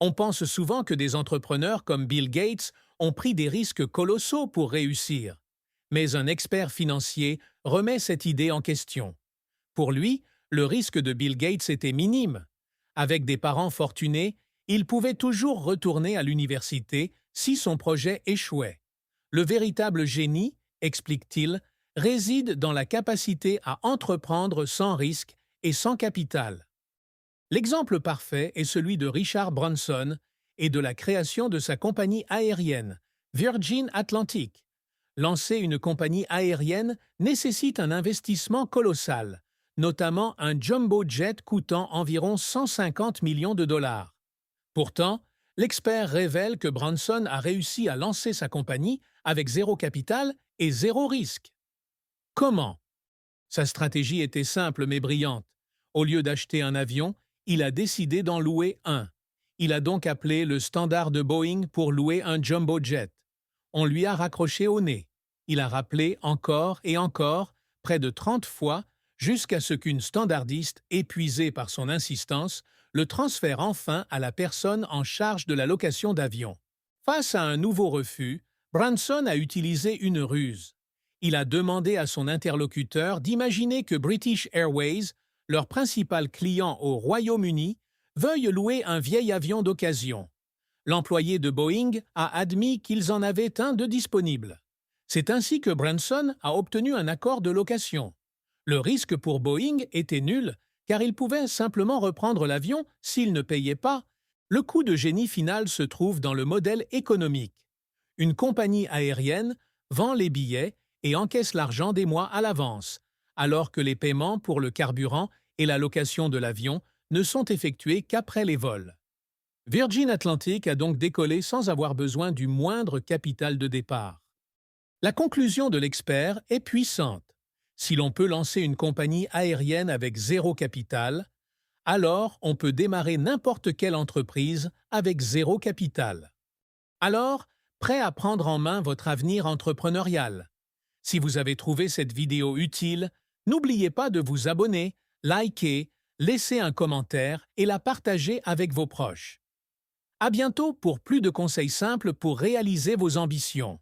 On pense souvent que des entrepreneurs comme Bill Gates ont pris des risques colossaux pour réussir. Mais un expert financier remet cette idée en question. Pour lui, le risque de Bill Gates était minime. Avec des parents fortunés, il pouvait toujours retourner à l'université si son projet échouait. Le véritable génie, explique-t-il, réside dans la capacité à entreprendre sans risque et sans capital. L'exemple parfait est celui de Richard Branson et de la création de sa compagnie aérienne, Virgin Atlantic. Lancer une compagnie aérienne nécessite un investissement colossal, notamment un jumbo jet coûtant environ 150 millions de dollars. Pourtant, l'expert révèle que Branson a réussi à lancer sa compagnie avec zéro capital et zéro risque. Comment? Sa stratégie était simple mais brillante. Au lieu d'acheter un avion, il a décidé d'en louer un. Il a donc appelé le standard de Boeing pour louer un jumbo jet. On lui a raccroché au nez. Il a rappelé encore et encore, près de 30 fois, jusqu'à ce qu'une standardiste, épuisée par son insistance, le transfère enfin à la personne en charge de la location d'avions. Face à un nouveau refus, Branson a utilisé une ruse. Il a demandé à son interlocuteur d'imaginer que British Airways, leur principal client au Royaume-Uni, veuille louer un vieil avion d'occasion. L'employé de Boeing a admis qu'ils en avaient un de disponible. C'est ainsi que Branson a obtenu un accord de location. Le risque pour Boeing était nul, car il pouvait simplement reprendre l'avion s'il ne payait pas. Le coup de génie final se trouve dans le modèle économique. Une compagnie aérienne vend les billets et encaisse l'argent des mois à l'avance, alors que les paiements pour le carburant et la location de l'avion ne sont effectués qu'après les vols. Virgin Atlantic a donc décollé sans avoir besoin du moindre capital de départ. La conclusion de l'expert est puissante. Si l'on peut lancer une compagnie aérienne avec zéro capital, alors on peut démarrer n'importe quelle entreprise avec zéro capital. Alors, prêt à prendre en main votre avenir entrepreneurial? Si vous avez trouvé cette vidéo utile, n'oubliez pas de vous abonner, liker, laisser un commentaire et la partager avec vos proches. À bientôt pour plus de conseils simples pour réaliser vos ambitions.